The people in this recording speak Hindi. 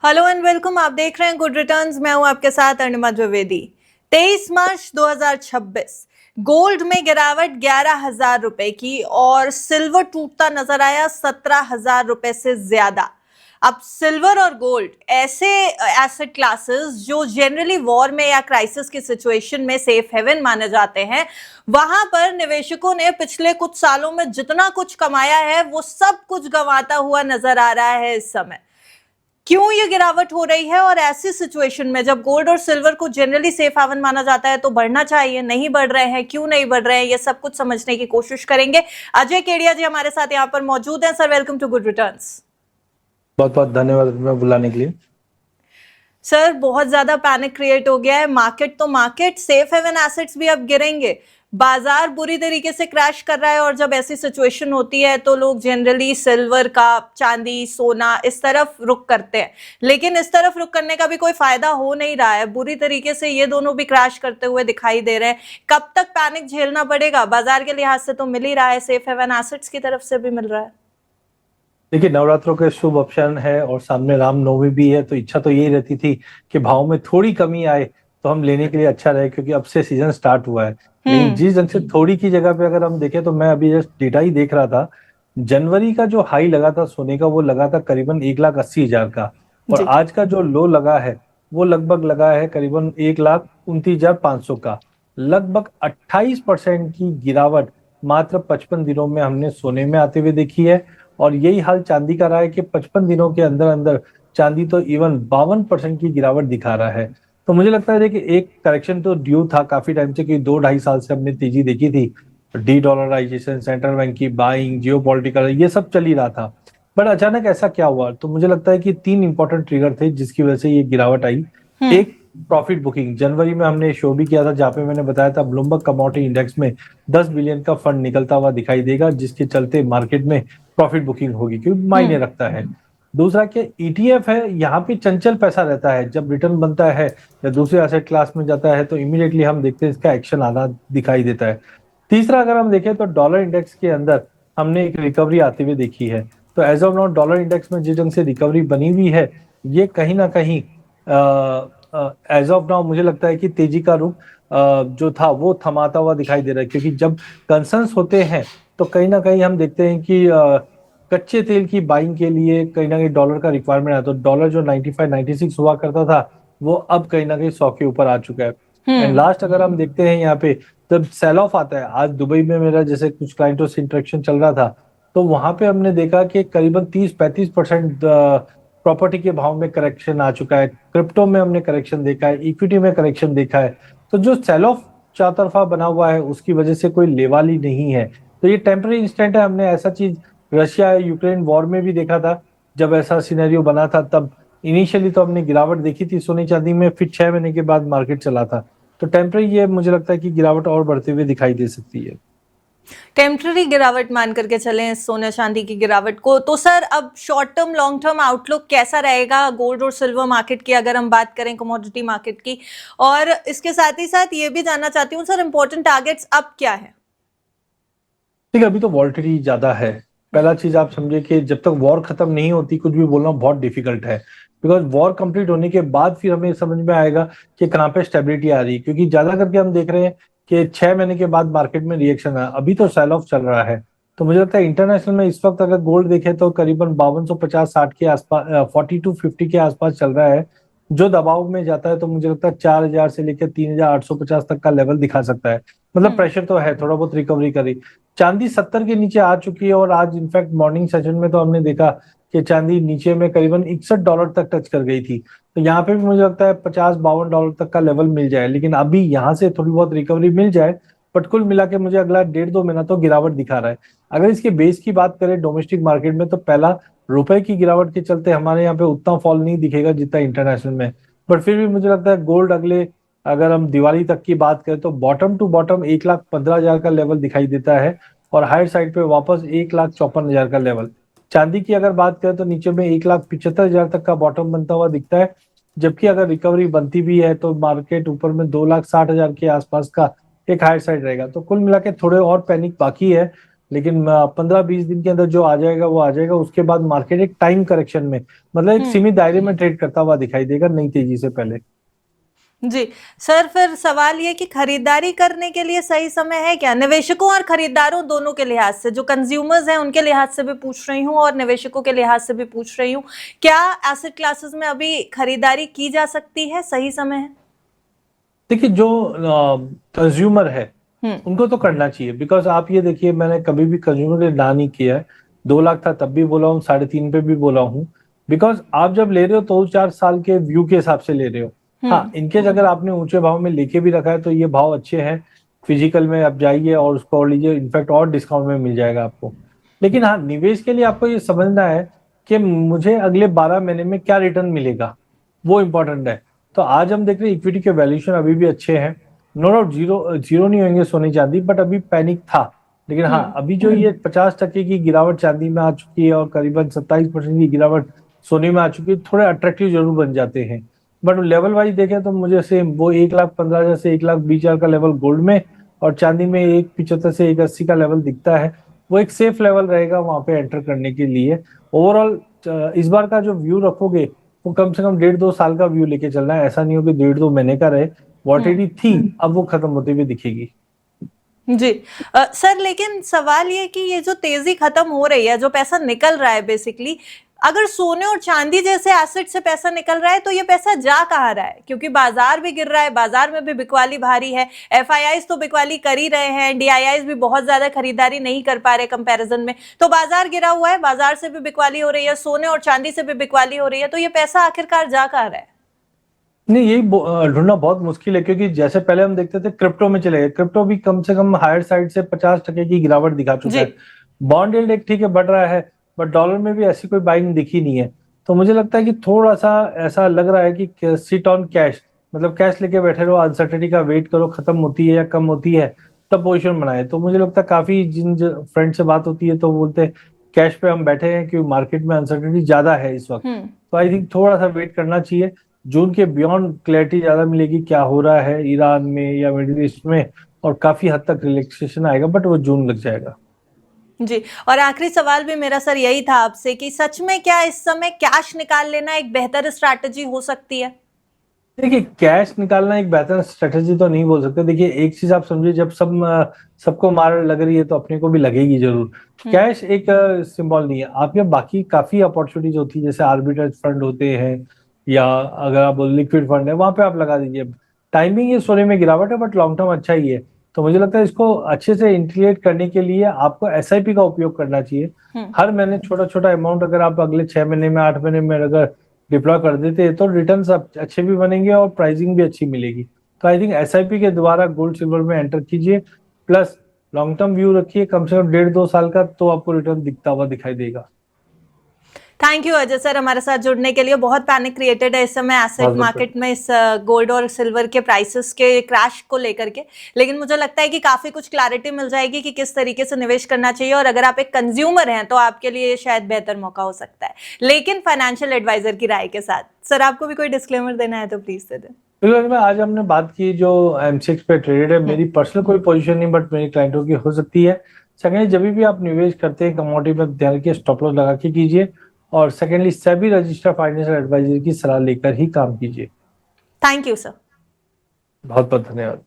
Hello and welcome. आप देख रहे हैं गुड रिटर्न्स। मैं हूं आपके साथ अरुणिमा द्विवेदी। 23 मार्च 2026 गोल्ड में गिरावट 11,000 रुपए की और सिल्वर टूटता नजर आया 17,000 रुपए से ज्यादा। अब सिल्वर और गोल्ड ऐसे एसेट क्लासेस जो जनरली वॉर में या क्राइसिस की सिचुएशन में सेफ हेवन माने जाते हैं, वहां पर निवेशकों ने पिछले कुछ सालों में जितना कुछ कमाया है वो सब कुछ गंवाता हुआ नजर आ रहा है इस समय। क्यों ये गिरावट हो रही है और ऐसी सिचुएशन में जब गोल्ड और सिल्वर को जनरली सेफ हेवन माना जाता है तो बढ़ना चाहिए, नहीं बढ़ रहे हैं, क्यों नहीं बढ़ रहे हैं, ये सब कुछ समझने की कोशिश करेंगे। अजय केडिया जी हमारे साथ यहाँ पर मौजूद हैं। Sir welcome to Good Returns. बहुत बहुत धन्यवाद मैं बुलाने के लिए। सर बहुत ज्यादा पैनिक क्रिएट हो गया है। मार्केट तो मार्केट, सेफ हेवन एसेट्स भी अब गिरेंगे। बाजार बुरी तरीके से क्रैश कर रहा है और जब ऐसी सिचुएशन होती है तो लोग जनरली सिल्वर का, चांदी, सोना इस तरफ रुख करते हैं, लेकिन इस तरफ रुख करने का भी कोई फायदा हो नहीं रहा है। बुरी तरीके से ये दोनों भी क्रैश करते हुए दिखाई दे रहे हैं। कब तक पैनिक झेलना पड़ेगा? बाजार के लिहाज से तो मिल ही रहा है, सेफ हेवन एसेट्स की तरफ से भी मिल रहा है। देखिए, नवरात्रों के शुभ अवसर है और सामने रामनवमी भी है, तो इच्छा तो यही रहती थी कि भाव में थोड़ी कमी आए तो हम लेने के लिए अच्छा रहे, क्योंकि अब से सीजन स्टार्ट हुआ है। लेकिन जिस ढंग से थोड़ी की जगह पे अगर हम देखें तो मैं अभी जस्ट डेटा ही देख रहा था। जनवरी का जो हाई लगा था सोने का वो लगा था करीबन 1,80,000 का, और जी। आज का जो लो लगा है वो लगभग लगा है करीबन 1,29,500 का। लगभग 28% की गिरावट मात्र 55 दिनों में हमने सोने में आते हुए देखी है। और यही हाल चांदी का रहा है कि 55 दिनों के अंदर अंदर चांदी तो इवन 52% की गिरावट दिखा रहा है। तो मुझे लगता है कि एक करेक्शन तो ड्यू था काफी टाइम से, कि 2-2.5 साल से हमने तेजी देखी थी। डी डॉलराइजेशन, सेंट्रल बैंक की बाइंग, जियोपॉलिटिकल, ये सब चल ही रहा था। बट अचानक ऐसा क्या हुआ? तो मुझे लगता है कि 3 इंपॉर्टेंट ट्रिगर थे जिसकी वजह से ये गिरावट आई। एक, प्रॉफिट बुकिंग। जनवरी में हमने शो भी किया था जहां पे मैंने बताया था ब्लूमबर्ग कमोडिटी इंडेक्स में 10 बिलियन का फंड निकलता हुआ दिखाई देगा, जिसके चलते मार्केट में प्रॉफिट बुकिंग होगी, क्योंकि मायने रखता है। दूसरा क्या, ईटीएफ है, यहाँ पे चंचल पैसा रहता है। जब रिटर्न बनता है या दूसरे एसेट क्लास में जाता है तो इमीडिएटली हम देखते हैं इसका एक्शन आना दिखाई देता है। तीसरा, अगर हम देखें तो डॉलर इंडेक्स के अंदर हमने एक रिकवरी आते हुए देखी है। तो as of now dollar index में जिस ढंग से रिकवरी बनी हुई है, ये कहीं ना कहीं एज ऑफ नाउ मुझे लगता है कि तेजी का रुख जो था वो थमाता हुआ दिखाई दे रहा है, क्योंकि जब कंसर्न्स होते हैं तो कहीं ना कहीं हम देखते हैं कि कच्चे तेल की बाइंग के लिए कहीं ना कहीं डॉलर का रिक्वायरमेंट है। तो डॉलर जो 95-96 हुआ करता था वो अब कहीं ना कहीं 100 के ऊपर आ चुका है। एंड लास्ट अगर हम देखते हैं यहाँ पे, जब सेल ऑफ आता है, आज दुबई में मेरा जैसे कुछ क्लाइंटों से इंटरेक्शन चल रहा था, तो वहां पे हमने देखा कि करीबन 30-35% प्रॉपर्टी के भाव में करेक्शन आ चुका है। क्रिप्टो में हमने करेक्शन देखा है, इक्विटी में करेक्शन देखा है। तो जो सेल ऑफ चौतरफा बना हुआ है उसकी वजह से कोई लेवाली नहीं है। तो ये टेम्पररी इंस्टेंट है। हमने ऐसा चीज रशिया यूक्रेन वॉर में भी देखा था। जब ऐसा सिनेरियो बना था तब इनिशियली तो हमने गिरावट देखी थी सोने चांदी में, फिर 6 महीने के बाद मार्केट चला था। तो टेम्पररी ये मुझे लगता है कि गिरावट और बढ़ते हुए दिखाई दे सकती है। टेम्पररी गिरावट मान करके चलें सोना चांदी की गिरावट को, तो सर अब short term long term outlook कैसा रहेगा गोल्ड और सिल्वर मार्केट की, अगर हम बात करें कमोडिटी मार्केट की? और इसके साथ ही साथ ये भी जानना चाहती हूँ सर, इंपॉर्टेंट टारगेट्स अब क्या है? ठीक है, अभी तो वॉल्टिलिटी ज्यादा है। पहला चीज आप समझे कि जब तक वॉर खत्म नहीं होती कुछ भी बोलना बहुत डिफिकल्ट है। बिकॉज वॉर कंप्लीट होने के बाद फिर हमें समझ में आएगा कि कहाँ पे स्टेबिलिटी आ रही है, क्योंकि ज्यादा करके हम देख रहे हैं कि 6 महीने के बाद मार्केट में रिएक्शन है। अभी तो सेल ऑफ चल रहा है। तो मुझे लगता है इंटरनेशनल में इस वक्त अगर गोल्ड देखे तो करीबन 5250-60 के आसपास, 4250 के आसपास चल रहा है। जो दबाव में जाता है तो मुझे लगता है 4,000 से लेकर 3,850 तक का लेवल दिखा सकता है। मतलब प्रेशर तो है, थोड़ा बहुत रिकवरी करी। चांदी 70 के नीचे आ चुकी है, और आज इनफैक्ट मॉर्निंग सेशन में तो हमने देखा कि चांदी नीचे में करीबन $61 तक टच कर गई थी। तो यहाँ पे भी मुझे लगता है $50-52 तक का लेवल मिल जाए, लेकिन अभी यहाँ से थोड़ी बहुत रिकवरी मिल जाए। बट कुल मिला के मुझे अगला 1.5-2 महीना तो गिरावट दिखा रहा है। अगर इसके बेस की बात करें डोमेस्टिक मार्केट में, तो पहला, रुपए की गिरावट के चलते हमारे यहाँ पे उतना फॉल नहीं दिखेगा जितना इंटरनेशनल में। बट फिर भी मुझे लगता है गोल्ड अगले, अगर हम दिवाली तक की बात करें तो बॉटम टू बॉटम 1,15,000 का लेवल दिखाई देता है, और हायर साइड पे वापस 1,54,000 का लेवल। चांदी की अगर बात करें तो नीचे में 1,75,000 तक का बॉटम बनता हुआ दिखता है। जबकि अगर रिकवरी बनती भी है तो मार्केट ऊपर में 2,60,000 के आसपास का एक हायर साइड रहेगा। तो कुल मिला के थोड़े और पैनिक बाकी है। लेकिन 15-20 दिन के अंदर जो आ जाएगा वो आ जाएगा। उसके बाद मार्केट एक टाइम करेक्शन में, मतलब एक सीमित दायरे में ट्रेड करता हुआ दिखाई देगा नई तेजी से पहले। जी सर, फिर सवाल ये कि खरीदारी करने के लिए सही समय है क्या, निवेशकों और खरीदारों दोनों के लिहाज से? जो कंज्यूमर्स हैं उनके लिहाज से भी पूछ रही हूँ और निवेशकों के लिहाज से भी पूछ रही हूँ, क्या एसेट क्लासेस में अभी खरीदारी की जा सकती है, सही समय है? देखिए, जो कंज्यूमर है उनको तो करना चाहिए, बिकॉज आप ये देखिए, मैंने कभी भी कंज्यूमर के ना नहीं किया है। 2 लाख था तब भी बोला हूँ, 3.5 पे भी बोला हूँ, बिकॉज आप जब ले रहे हो तो 4 साल के व्यू के हिसाब से ले रहे हो। हाँ, इनकेस अगर आपने ऊंचे भाव में लेके भी रखा है तो ये भाव अच्छे हैं, फिजिकल में आप जाइए और उसको और लीजिए, इनफैक्ट और डिस्काउंट में मिल जाएगा आपको। लेकिन हाँ, निवेश के लिए आपको ये समझना है कि मुझे अगले 12 महीने में क्या रिटर्न मिलेगा, वो इंपॉर्टेंट है। तो आज हम देख रहे हैं इक्विटी के वैल्यूएशन अभी भी अच्छे हैं, नो डाउट जीरो नहीं होंगे सोने चांदी, बट अभी पैनिक था। लेकिन हाँ, अभी जो ये 50% की गिरावट चांदी में आ चुकी है और करीबन 27% की गिरावट सोने में आ चुकी है, थोड़े अट्रैक्टिव जरूर बन जाते हैं। बट लेवल वाइज देखें तो मुझे सेम वो 1,15,000 से 1,20,000 का लेवल गोल्ड में और चांदी में 1,75 से 1,80 का लेवल दिखता है। वो एक सेफ लेवल रहेगा वहां पे एंटर करने के लिए। ओवरऑल इस बार का जो व्यू रखोगे वो कम से कम 1.5-2 साल का व्यू लेके चलना है, ऐसा नहीं हो कि 1.5-2 महीने का रहे। वॉलेटिलिटी थी, अब वो खत्म होते हुए दिखेगी। जी सर, लेकिन सवाल ये कि ये जो तेजी खत्म हो रही है, जो पैसा निकल रहा है बेसिकली, अगर सोने और चांदी जैसे एसेट से पैसा निकल रहा है तो ये पैसा जा कहाँ रहा है? क्योंकि बाजार भी गिर रहा है, बाजार में भी बिकवाली भारी है, एफआईआईज तो बिकवाली कर ही रहे हैं, डीआईआईज भी बहुत ज्यादा खरीदारी नहीं कर पा रहे कंपैरिजन में, तो बाजार गिरा हुआ है, बाजार से भी बिकवाली हो रही है, सोने और चांदी से भी बिकवाली हो रही है, तो ये पैसा आखिरकार जा कहाँ रहा है? नहीं, यही ढूंढना बहुत मुश्किल है, क्योंकि जैसे पहले हम देखते थे क्रिप्टो में चले गए, क्रिप्टो भी कम से कम हायर साइड से 50% की गिरावट दिखा चुका है। बॉन्ड यील्ड एक ठीक है बढ़ रहा है, बट डॉलर में भी ऐसी कोई बाइंग दिखी नहीं है। तो मुझे लगता है कि थोड़ा सा ऐसा लग रहा है कि सिट ऑन कैश, मतलब कैश लेके बैठे रहो, अनसर्टेनिटी का वेट करो, खत्म होती है या कम होती है तब पोजिशन बनाए। तो मुझे लगता है काफी जिन फ्रेंड से बात होती है तो वो बोलते हैं कैश पे हम बैठे हैं क्योंकि मार्केट में अनसर्टेनिटी ज्यादा है इस वक्त। तो आई थिंक थोड़ा सा वेट करना चाहिए, जून के बियॉन्ड क्लैरिटी ज्यादा मिलेगी क्या हो रहा है ईरान में या मिडिल ईस्ट में, और काफी हद तक रिलैक्सेशन आएगा, बट वो जून लग जाएगा। जी, और आखिरी सवाल भी मेरा सर यही था आपसे कि सच में क्या इस समय कैश निकाल लेना एक बेहतर स्ट्रैटेजी हो सकती है? देखिए, कैश निकालना एक बेहतर स्ट्रेटेजी तो नहीं बोल सकते। देखिए, एक चीज आप समझिए, जब सबको मार लग रही है तो अपने को भी लगेगी जरूर। कैश एक सिंबल नहीं है, आपके बाकी काफी अपॉर्चुनिटीज होती है, जैसे आर्बिट्रेज फंड होते हैं या अगर आप लिक्विड फंड है वहां पे आप लगा दीजिए। टाइमिंग ये सोने में गिरावट है, बट लॉन्ग टर्म अच्छा ही है। तो मुझे लगता है इसको अच्छे से इंटीग्रेट करने के लिए आपको एसआईपी का उपयोग करना चाहिए। हर महीने छोटा छोटा अमाउंट अगर आप अगले 6 महीने में 8 महीने में अगर डिप्लॉय कर देते हैं तो रिटर्न्स अच्छे भी बनेंगे और प्राइसिंग भी अच्छी मिलेगी। तो आई थिंक एसआईपी के द्वारा गोल्ड सिल्वर में एंटर कीजिए, प्लस लॉन्ग टर्म व्यू रखिए कम से कम 1.5-2 साल का, तो आपको रिटर्न दिखता हुआ दिखाई देगा। थैंक यू अजय सर हमारे साथ जुड़ने के लिए। बहुत पैनिक क्रिएटेड है इस समय एसेट मार्केट में, इस गोल्ड और सिल्वर के प्राइसेस के क्रैश को लेकर के, लेकिन मुझे लगता है कि काफी कुछ क्लैरिटी मिल जाएगी कि किस तरीके से निवेश करना चाहिए, और अगर आप एक कंज्यूमर हैं तो आपके लिए शायद बेहतर मौका हो सकता है, लेकिन फाइनेंशियल एडवाइजर की राय के साथ। सर, आपको भी कोई डिस्क्लेमर देना है तो प्लीज दे दें। बिल्कुल, मैं आज हमने बात की जो एमसीएक्स पे ट्रेडेड है, मेरी पर्सनल कोई पोजीशन नहीं, बट मेरी क्लाइंटों की हो सकती है। सेकेंडली, जब भी आप निवेश करते हैं कमोडिटी में ध्यान रखिए, स्टॉप लॉस लगा के कीजिए, और secondly SEBI registered financial advisor की सलाह लेकर ही काम कीजिए। Thank you sir. बहुत बहुत धन्यवाद।